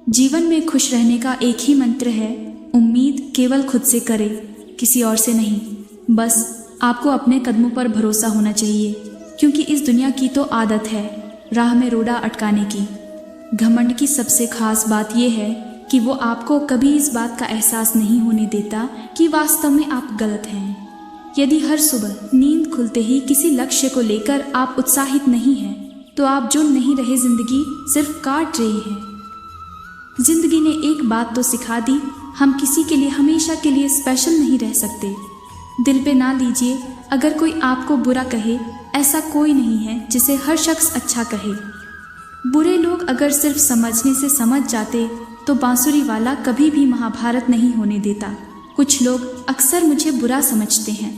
जीवन में खुश रहने का एक ही मंत्र है, उम्मीद केवल खुद से करें, किसी और से नहीं। बस आपको अपने कदमों पर भरोसा होना चाहिए, क्योंकि इस दुनिया की तो आदत है राह में रोड़ा अटकाने की। घमंड की सबसे खास बात यह है कि वो आपको कभी इस बात का एहसास नहीं होने देता कि वास्तव में आप गलत हैं। यदि हर सुबह नींद खुलते ही किसी लक्ष्य को लेकर आप उत्साहित नहीं हैं, तो आप जो नहीं रहे जिंदगी सिर्फ काट रही हैं। जिंदगी ने एक बात तो सिखा दी, हम किसी के लिए हमेशा के लिए स्पेशल नहीं रह सकते। दिल पे ना लीजिए अगर कोई आपको बुरा कहे, ऐसा कोई नहीं है जिसे हर शख्स अच्छा कहे। बुरे लोग अगर सिर्फ समझने से समझ जाते तो बांसुरी वाला कभी भी महाभारत नहीं होने देता। कुछ लोग अक्सर मुझे बुरा समझते हैं,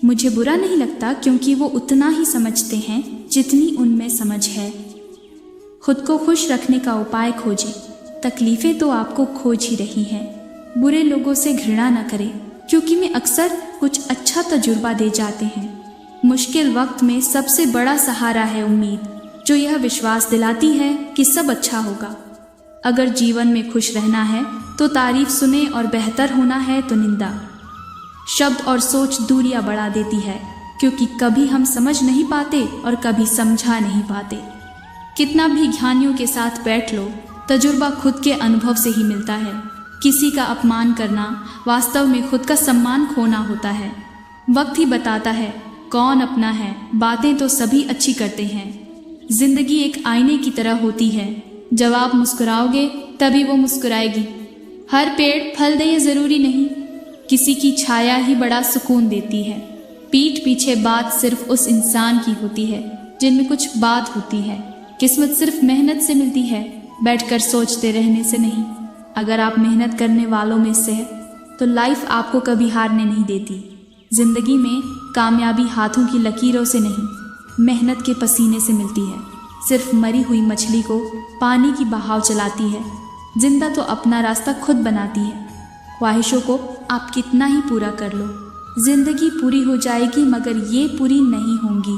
मुझे बुरा नहीं लगता, क्योंकि वो उतना ही समझते हैं जितनी उनमें समझ है। खुद को खुश रखने का उपाय खोजें, तकलीफ़ें तो आपको खोज ही रही हैं। बुरे लोगों से घृणा न करें, क्योंकि वे अक्सर कुछ अच्छा तजुर्बा दे जाते हैं। मुश्किल वक्त में सबसे बड़ा सहारा है उम्मीद, जो यह विश्वास दिलाती है कि सब अच्छा होगा। अगर जीवन में खुश रहना है तो तारीफ सुने, और बेहतर होना है तो निंदा। शब्द और सोच दूरियां बढ़ा देती है, क्योंकि कभी हम समझ नहीं पाते और कभी समझा नहीं पाते। कितना भी ज्ञानियों के साथ बैठ लो, तजुर्बा खुद के अनुभव से ही मिलता है। किसी का अपमान करना वास्तव में खुद का सम्मान खोना होता है। वक्त ही बताता है कौन अपना है, बातें तो सभी अच्छी करते हैं। जिंदगी एक आईने की तरह होती है, जब आप मुस्कुराओगे तभी वो मुस्कुराएगी। हर पेड़ फल दे ये ज़रूरी नहीं, किसी की छाया ही बड़ा सुकून देती है। पीठ पीछे बात सिर्फ उस इंसान की होती है जिनमें कुछ बात होती है। किस्मत सिर्फ मेहनत से मिलती है, बैठकर सोचते रहने से नहीं। अगर आप मेहनत करने वालों में से हैं तो लाइफ आपको कभी हारने नहीं देती। जिंदगी में कामयाबी हाथों की लकीरों से नहीं, मेहनत के पसीने से मिलती है। सिर्फ मरी हुई मछली को पानी की बहाव चलाती है, जिंदा तो अपना रास्ता खुद बनाती है। ख्वाहिशों को आप कितना ही पूरा कर लो, जिंदगी पूरी हो जाएगी मगर ये पूरी नहीं होंगी।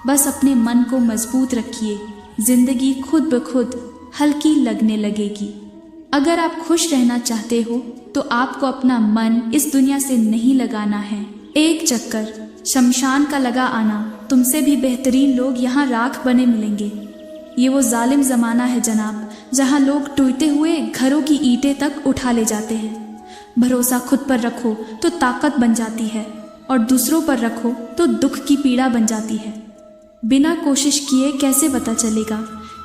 बस अपने मन को मजबूत रखिए, जिंदगी खुद ब खुद हल्की लगने लगेगी। अगर आप खुश रहना चाहते हो तो आपको अपना मन इस दुनिया से नहीं लगाना है। एक चक्कर शमशान का लगा आना, तुमसे भी बेहतरीन लोग यहाँ राख बने मिलेंगे। ये वो जालिम ज़माना है जनाब, जहाँ लोग टूटे हुए घरों की ईंटें तक उठा ले जाते हैं। भरोसा खुद पर रखो तो ताकत बन जाती है, और दूसरों पर रखो तो दुख की पीड़ा बन जाती है। बिना कोशिश किए कैसे पता चलेगा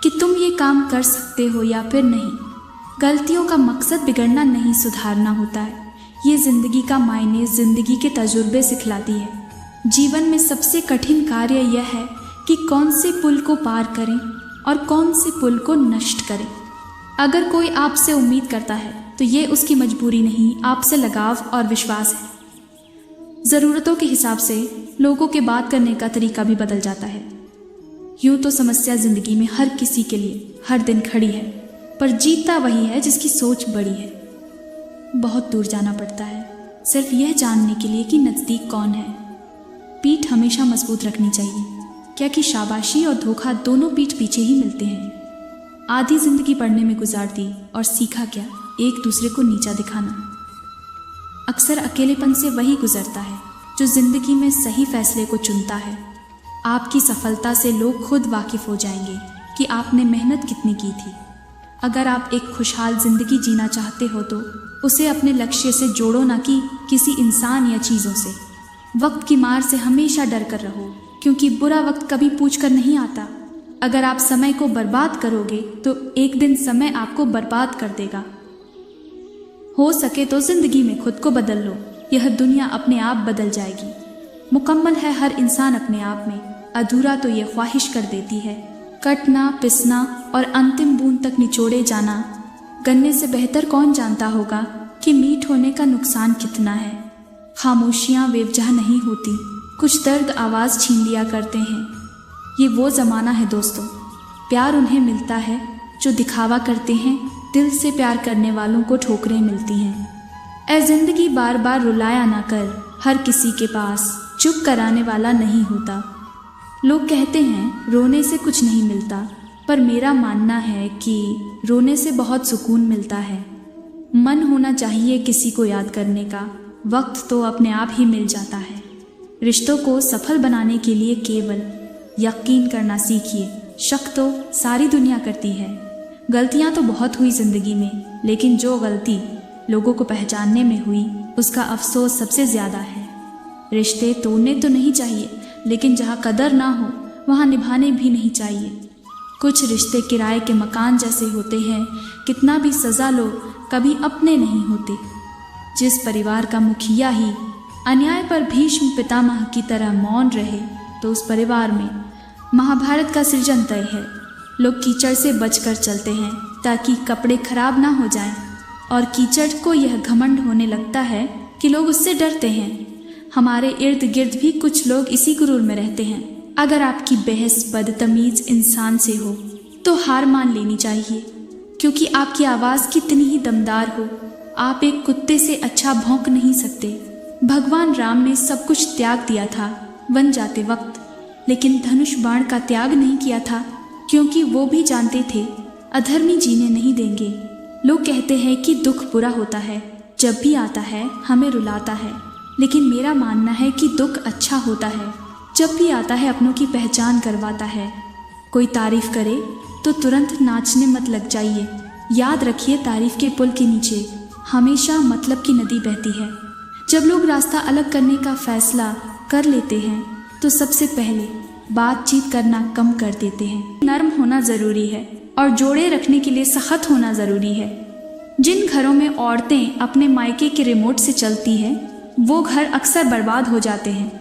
कि तुम ये काम कर सकते हो या फिर नहीं। गलतियों का मकसद बिगड़ना नहीं, सुधारना होता है। ये ज़िंदगी का मायने ज़िंदगी के तजुर्बे सिखलाती है। जीवन में सबसे कठिन कार्य यह है कि कौन से पुल को पार करें और कौन से पुल को नष्ट करें। अगर कोई आपसे उम्मीद करता है तो ये उसकी मजबूरी नहीं, आपसे लगाव और विश्वास है। ज़रूरतों के हिसाब से लोगों के बात करने का तरीका भी बदल जाता है। यूँ तो समस्या ज़िंदगी में हर किसी के लिए हर दिन खड़ी है, पर जीतता वही है जिसकी सोच बड़ी है। बहुत दूर जाना पड़ता है सिर्फ यह जानने के लिए कि नज़दीक कौन है। पीठ हमेशा मजबूत रखनी चाहिए, क्या कि शाबाशी और धोखा दोनों पीठ पीछे ही मिलते हैं। आधी ज़िंदगी पढ़ने में गुजार दी और सीखा क्या, एक दूसरे को नीचा दिखाना। अक्सर अकेलेपन से वही गुजरता है जो ज़िंदगी में सही फैसले को चुनता है। आपकी सफलता से लोग खुद वाकिफ़ हो जाएंगे कि आपने मेहनत कितनी की थी। अगर आप एक खुशहाल ज़िंदगी जीना चाहते हो तो उसे अपने लक्ष्य से जोड़ो, ना कि किसी इंसान या चीज़ों से। वक्त की मार से हमेशा डर कर रहो, क्योंकि बुरा वक्त कभी पूछ कर नहीं आता। अगर आप समय को बर्बाद करोगे तो एक दिन समय आपको बर्बाद कर देगा। हो सके तो ज़िंदगी में खुद को बदल लो, यह दुनिया अपने आप बदल जाएगी। मुकम्मल है हर इंसान अपने आप में, अधूरा तो ये ख्वाहिश कर देती है। कटना, पिसना और अंतिम बूंद तक निचोड़े जाना। गन्ने से बेहतर कौन जानता होगा कि मीठ होने का नुकसान कितना है। खामोशियाँ बेवजह नहीं होती, कुछ दर्द आवाज़ छीन लिया करते हैं। ये वो ज़माना है दोस्तों, प्यार उन्हें मिलता है जो दिखावा करते हैं। दिल से प्यार करने वालों को ठोकरें मिलती हैं। ऐ ज़िंदगी बार बार रुलाया ना कर, हर किसी के पास चुप कराने वाला नहीं होता। लोग कहते हैं रोने से कुछ नहीं मिलता, पर मेरा मानना है कि रोने से बहुत सुकून मिलता है। मन होना चाहिए किसी को याद करने का, वक्त तो अपने आप ही मिल जाता है। रिश्तों को सफल बनाने के लिए केवल यकीन करना सीखिए। शक तो सारी दुनिया करती है। गलतियां तो बहुत हुई जिंदगी में, लेकिन जो गलती लोगों को पहचानने में हुई उसका अफसोस सबसे ज़्यादा है। रिश्ते तोड़ने तो नहीं चाहिए, लेकिन जहाँ कदर ना हो वहाँ निभाने भी नहीं चाहिए। कुछ रिश्ते किराए के मकान जैसे होते हैं, कितना भी सज़ा लो कभी अपने नहीं होते। जिस परिवार का मुखिया ही अन्याय पर भीष्म पितामह की तरह मौन रहे तो उस परिवार में महाभारत का सृजन तय है। लोग कीचड़ से बचकर चलते हैं ताकि कपड़े खराब ना हो जाएं, और कीचड़ को यह घमंड होने लगता है कि लोग उससे डरते हैं। हमारे इर्द गिर्द भी कुछ लोग इसी गुरूर में रहते हैं। अगर आपकी बहस बदतमीज इंसान से हो तो हार मान लेनी चाहिए, क्योंकि आपकी आवाज़ कितनी ही दमदार हो, आप एक कुत्ते से अच्छा भौंक नहीं सकते। भगवान राम ने सब कुछ त्याग दिया था वन जाते वक्त, लेकिन धनुष बाण का त्याग नहीं किया था, क्योंकि वो भी जानते थे अधर्मी जीने नहीं देंगे। लोग कहते हैं कि दुख बुरा होता है, जब भी आता है हमें रुलाता है, लेकिन मेरा मानना है कि दुख अच्छा होता है, जब भी आता है अपनों की पहचान करवाता है। कोई तारीफ करे तो तुरंत नाचने मत लग जाइए। याद रखिए, तारीफ के पुल के नीचे हमेशा मतलब की नदी बहती है। जब लोग रास्ता अलग करने का फैसला कर लेते हैं तो सबसे पहले बातचीत करना कम कर देते हैं। नर्म होना ज़रूरी है और जोड़े रखने के लिए सख्त होना ज़रूरी है। जिन घरों में औरतें अपने मायके के रिमोट से चलती हैं वो घर अक्सर बर्बाद हो जाते हैं।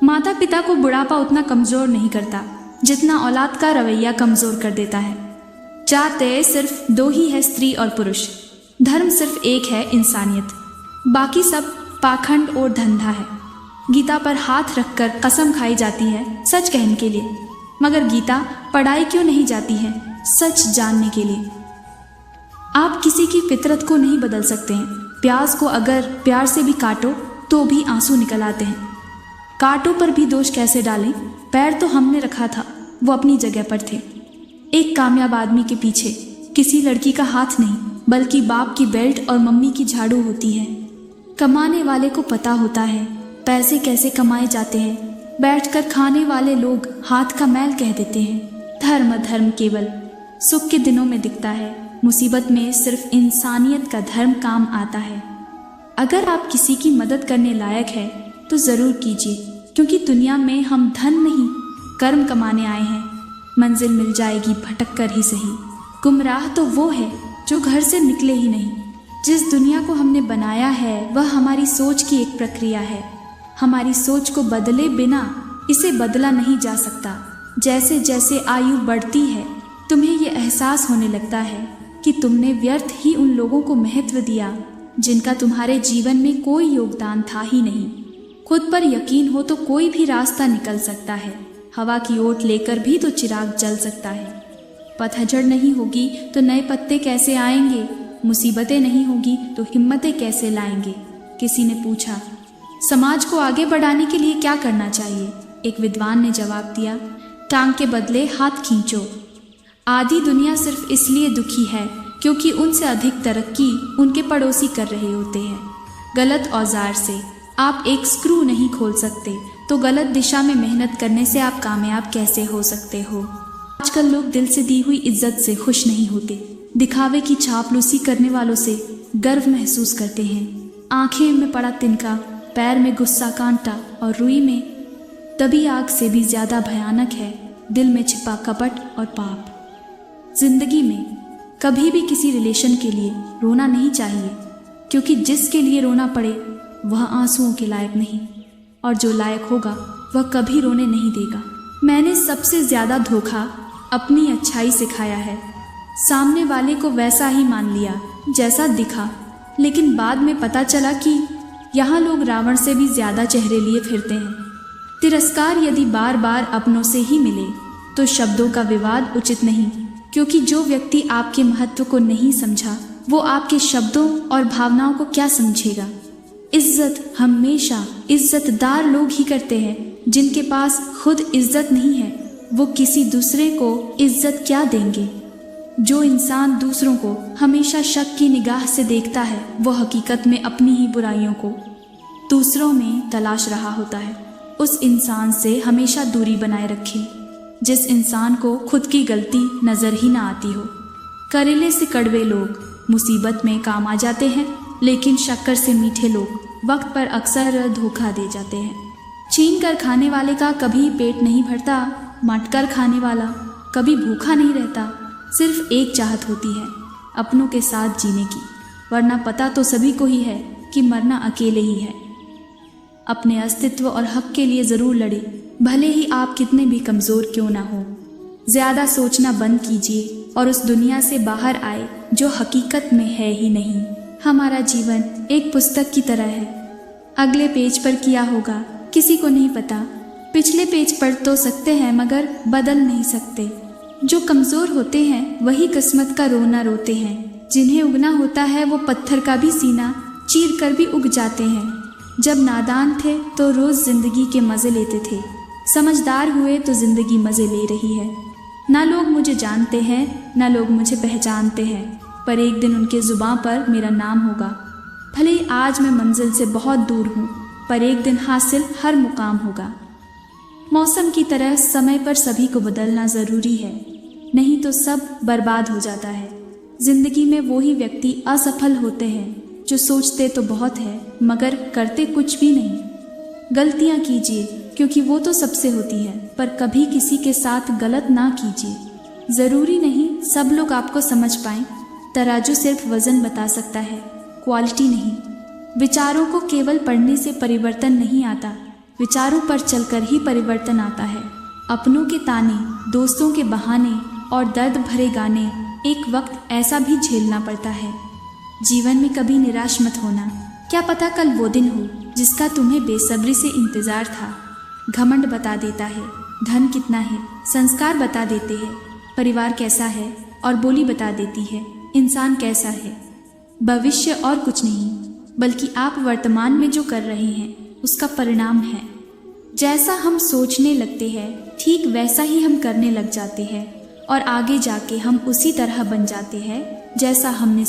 माता पिता को बुढ़ापा उतना कमज़ोर नहीं करता जितना औलाद का रवैया कमज़ोर कर देता है। जाते सिर्फ दो ही है, स्त्री और पुरुष। धर्म सिर्फ एक है, इंसानियत। बाकी सब पाखंड और धंधा है। गीता पर हाथ रखकर कसम खाई जाती है सच कहने के लिए, मगर गीता पढ़ाई क्यों नहीं जाती है? सच जानने के लिए। आप किसी की फितरत को नहीं बदल सकते हैं। प्याज को अगर प्यार से भी काटो तो भी आंसू निकल आते हैं। कांटों पर भी दोष कैसे डालें? पैर तो हमने रखा था, वो अपनी जगह पर थे। एक कामयाब आदमी के पीछे किसी लड़की का हाथ नहीं, बल्कि बाप की बेल्ट और मम्मी की झाड़ू होती है। कमाने वाले को पता होता है पैसे कैसे कमाए जाते हैं। बैठकर खाने वाले लोग हाथ का मैल कह देते हैं। धर्म केवल सुख के दिनों में दिखता है, मुसीबत में सिर्फ इंसानियत का धर्म काम आता है। अगर आप किसी की मदद करने लायक है तो ज़रूर कीजिए, क्योंकि दुनिया में हम धन नहीं कर्म कमाने आए हैं। मंजिल मिल जाएगी भटक कर ही सही। गुमराह तो वो है जो घर से निकले ही नहीं। जिस दुनिया को हमने बनाया है वह हमारी सोच की एक प्रक्रिया है। हमारी सोच को बदले बिना इसे बदला नहीं जा सकता। जैसे जैसे आयु बढ़ती है तुम्हें ये एहसास होने लगता है कि तुमने व्यर्थ ही उन लोगों को महत्व दिया जिनका तुम्हारे जीवन में कोई योगदान था ही नहीं। खुद पर यकीन हो तो कोई भी रास्ता निकल सकता है। हवा की ओट लेकर भी तो चिराग जल सकता है। पतझड़ नहीं होगी तो नए पत्ते कैसे आएंगे? मुसीबतें नहीं होगी तो हिम्मतें कैसे लाएंगे? किसी ने पूछा, समाज को आगे बढ़ाने के लिए क्या करना चाहिए? एक विद्वान ने जवाब दिया, टांग के बदले हाथ खींचो। आधी दुनिया सिर्फ इसलिए दुखी है क्योंकि उनसे अधिक तरक्की उनके पड़ोसी कर रहे होते हैं। गलत औजार से आप एक स्क्रू नहीं खोल सकते, तो गलत दिशा में मेहनत करने से आप कामयाब कैसे हो सकते हो? आजकल लोग दिल से दी हुई इज्जत से खुश नहीं होते। दिखावे की चापलूसी करने वालों से गर्व महसूस करते हैं। आंखें में पड़ा तिनका, पैर में गुस्सा कांटा और रुई में तभी आग से भी ज़्यादा भयानक है दिल में छिपा कपट और पाप। जिंदगी में कभी भी किसी रिलेशन के लिए रोना नहीं चाहिए, क्योंकि जिसके लिए रोना पड़े वह आंसुओं के लायक नहीं, और जो लायक होगा वह कभी रोने नहीं देगा। मैंने सबसे ज़्यादा धोखा अपनी अच्छाई से खाया है। सामने वाले को वैसा ही मान लिया जैसा दिखा, लेकिन बाद में पता चला कि यहाँ लोग रावण से भी ज़्यादा चेहरे लिए फिरते हैं। तिरस्कार यदि बार बार अपनों से ही मिले तो शब्दों का विवाद उचित नहीं, क्योंकि जो व्यक्ति आपके महत्व को नहीं समझा वो आपके शब्दों और भावनाओं को क्या समझेगा। इज्जत हमेशा इज्जतदार लोग ही करते हैं जिनके पास खुद इज्जत नहीं है। वो किसी दूसरे को इज्जत क्या देंगे। जो इंसान दूसरों को हमेशा शक की निगाह से देखता है वो हकीकत में अपनी ही बुराइयों को दूसरों में तलाश रहा होता है। उस इंसान से हमेशा दूरी बनाए रखें जिस इंसान को खुद की गलती नज़र ही ना आती हो। करेले से कड़वे लोग मुसीबत में काम आ जाते हैं, लेकिन शक्कर से मीठे लोग वक्त पर अक्सर धोखा दे जाते हैं। छीन कर खाने वाले का कभी पेट नहीं भरता, मट कर खाने वाला कभी भूखा नहीं रहता। सिर्फ एक चाहत होती है अपनों के साथ जीने की, वरना पता तो सभी को ही है कि मरना अकेले ही है। अपने अस्तित्व और हक के लिए ज़रूर लड़े, भले ही आप कितने भी कमज़ोर क्यों ना हो। ज़्यादा सोचना बंद कीजिए और उस दुनिया से बाहर आए जो हकीकत में है ही नहीं। हमारा जीवन एक पुस्तक की तरह है, अगले पेज पर क्या होगा किसी को नहीं पता। पिछले पेज पढ़ तो सकते हैं मगर बदल नहीं सकते। जो कमज़ोर होते हैं वही किस्मत का रोना रोते हैं। जिन्हें उगना होता है वो पत्थर का भी सीना चीर कर भी उग जाते हैं। जब नादान थे तो रोज़ ज़िंदगी के मज़े लेते थे, समझदार हुए तो ज़िंदगी मज़े ले रही है। ना लोग मुझे जानते हैं ना लोग मुझे पहचानते हैं, पर एक दिन उनके ज़ुबां पर मेरा नाम होगा। भले ही आज मैं मंजिल से बहुत दूर हूँ, पर एक दिन हासिल हर मुकाम होगा। मौसम की तरह समय पर सभी को बदलना ज़रूरी है, नहीं तो सब बर्बाद हो जाता है। ज़िंदगी में वो ही व्यक्ति असफल होते हैं जो सोचते तो बहुत है मगर करते कुछ भी नहीं। गलतियाँ कीजिए क्योंकि वो तो सबसे होती है, पर कभी किसी के साथ गलत ना कीजिए। ज़रूरी नहीं सब लोग आपको समझ पाएं। तराजू सिर्फ वज़न बता सकता है, क्वालिटी नहीं। विचारों को केवल पढ़ने से परिवर्तन नहीं आता, विचारों पर चलकर ही परिवर्तन आता है। अपनों के ताने, दोस्तों के बहाने और दर्द भरे गाने एक वक्त ऐसा भी झेलना पड़ता है। जीवन में कभी निराश मत होना, क्या पता कल वो दिन हो जिसका तुम्हें बेसब्री से इंतज़ार था। घमंड बता देता है धन कितना है, संस्कार बता देते हैं परिवार कैसा है, और बोली बता देती है इंसान कैसा है। भविष्य और कुछ नहीं बल्कि आप वर्तमान में जो कर रहे हैं उसका परिणाम है। जैसा हम सोचने लगते हैं ठीक वैसा ही हम करने लग जाते हैं, और आगे जाके हम उसी तरह बन जाते हैं जैसा हमने